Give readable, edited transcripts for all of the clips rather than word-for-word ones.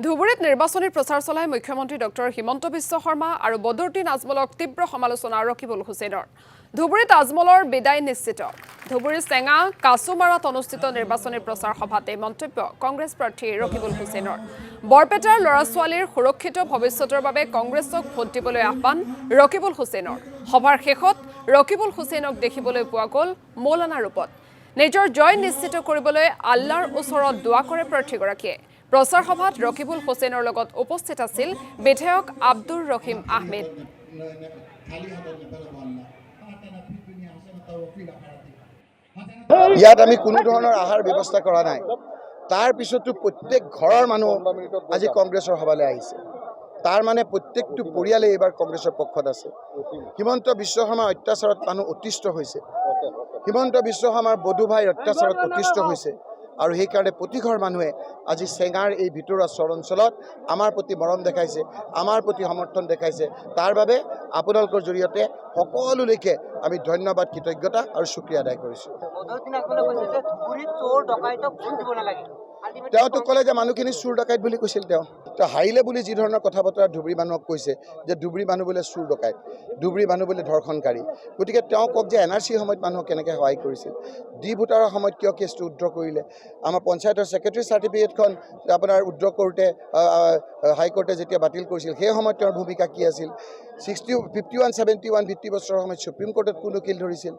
ধুবুৰীত নিৰ্বাচনী প্ৰচাৰ চলাই মুখ্যমন্ত্ৰী ডক্টৰ হিমন্ত বিশ্ব শৰ্মা আৰু বদৰুদ্দিন আজমলক তীব্ৰ সমালোচনা ৰকিবুল হুছেইনৰ। ধুবুৰীত আজমলৰ বিদায় নিশ্চিত। ধুবুৰীৰ চেঙা কাছুমাৰাত অনুষ্ঠিত নিৰ্বাচনী প্ৰচাৰ সভাত এই মন্তব্য কংগ্ৰেছ প্ৰাৰ্থী ৰকিবুল হুছেইনৰ। বৰপেটাৰ ল'ৰা ছোৱালীৰ সুৰক্ষিত ভৱিষ্যতৰ বাবে কংগ্ৰেছক ভোট দিবলৈ আহ্বান ৰকিবুল হুছেইনৰ। সভাৰ শেষত ৰকিবুল হুছেইনক দেখিবলৈ পোৱা গ'ল মৌলানা ৰূপত। নিজৰ জয় নিশ্চিত কৰিবলৈ আল্লাৰ ওচৰত দোৱা কৰে প্ৰাৰ্থীগৰাকীয়ে। প্ৰচাৰ সভাত ৰকিবুল হুছেইনৰ লগত উপস্থিত আছিল বিধায়ক আব্দুৰ ৰহিম আহমেদ। ইয়াত আমি কোনো ধৰণৰ আহাৰ ব্যৱস্থা কৰা নাই। তাৰ পিছতো প্ৰত্যেক ঘৰৰ মানুহ আজি কংগ্ৰেছৰ সভালৈ আহিছে। তাৰ মানে প্ৰত্যেকটো পৰিয়ালে এইবাৰ কংগ্ৰেছৰ পক্ষত আছে। হিমন্ত বিশ্ব শৰ্মাৰ অত্যাচাৰত মানুহ অতিষ্ঠ হৈছে। হিমন্ত বিশ্ব শৰ্মাৰ বধু ভাইৰ অত্যাচাৰত অতিষ্ঠ হৈছে। আৰু সেইকাৰণে প্ৰতিঘৰ মানুহে আজি চেঙাৰ এই ভিতৰুৱা চৰ অঞ্চলত আমাৰ প্ৰতি মৰম দেখাইছে, আমাৰ প্ৰতি সমৰ্থন দেখাইছে। তাৰ বাবে আপোনালোকৰ জৰিয়তে সকলোলৈকে আমি ধন্যবাদ, কৃতজ্ঞতা আৰু শুক্ৰিয়া আদায় কৰিছোঁ। তেওঁতো ক'লে যে মানুহখিনি চুৰ ডকাইত বুলি কৈছিল। তেওঁ হাৰিলে বুলি যি ধৰণৰ কথা বতৰা ধুবুৰী মানুহক কৈছে যে ধুবুৰী মানুহ বোলে চুৰ ডকাইত, ধুবুৰী মানুহ বোলে ধৰ্ষণকাৰী। গতিকে তেওঁ কওক যে NRCৰ সময়ত মানুহক কেনেকৈ সহায় কৰিছিল, ডি ভোটাৰৰ সময়ত কিয় কেছটো উদ্ৰ কৰিলে, আমাৰ পঞ্চায়তৰ ছেক্ৰেটাৰী চাৰ্টিফিকেটখন আপোনাৰ উদ্ৰ কৰোঁতে হাইকোৰ্টে যেতিয়া বাতিল কৰিছিল সেই সময়ত তেওঁৰ ভূমিকা কি আছিল, 51-71 ভিত্তি বছৰৰ সময়ত সুপ্ৰিম কোৰ্টত কোন উকিল ধৰিছিল,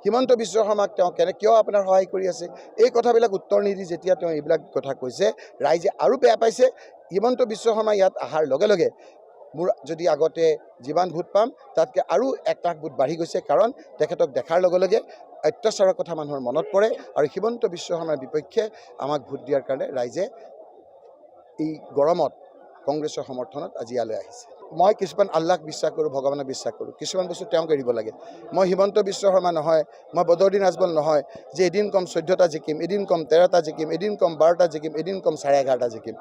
হিমন্ত বিশ্ব শৰ্মাক তেওঁ কিয় আপোনাৰ সহায় কৰি আছে, এই কথাবিলাক উত্তৰ নিদি যেতিয়া তেওঁ এইবিলাক কথা কৈছে ৰাইজে আৰু বেয়া পাইছে। হিমন্ত বিশ্ব শৰ্মা ইয়াত অহাৰ লগে লগে মোৰ যদি আগতে যিমান ভোট পাম তাতকৈ আৰু 1 লাখ ভোট বাঢ়ি গৈছে। কাৰণ তেখেতক দেখাৰ লগে লগে অত্যাচাৰৰ কথা মানুহৰ মনত পৰে আৰু হিমন্ত বিশ্ব শৰ্মাৰ বিপক্ষে আমাক ভোট দিয়াৰ কাৰণে ৰাইজে এই গৰমত কংগ্ৰেছৰ সমৰ্থনত আজি ইয়ালৈ আহিছে। মই কিছুমান আল্লাহক বিশ্বাস কৰোঁ, ভগৱানক বিশ্বাস কৰোঁ। কিছুমান বস্তু তেওঁক এৰিব লাগে। মই হিমন্ত বিশ্ব শৰ্মা নহয়, মই বদৰুদ্দিন আজমল নহয় যে এদিন কম 14টা জিকিম, এদিন কম 13টা জিকিম, এদিন কম 12টা জিকিম, এদিন কম 11.5টা জিকিম।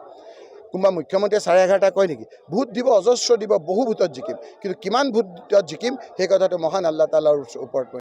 কোনোবা মুখ্যমন্ত্ৰীয়ে 11.5টা কয় নেকি? ভোট দিব, অজস্ৰ দিব, বহু ভোটত জিকিম, কিন্তু কিমান ভোটত জিকিম সেই কথাটো মহান আল্লাহ তাআলাৰ ওপৰত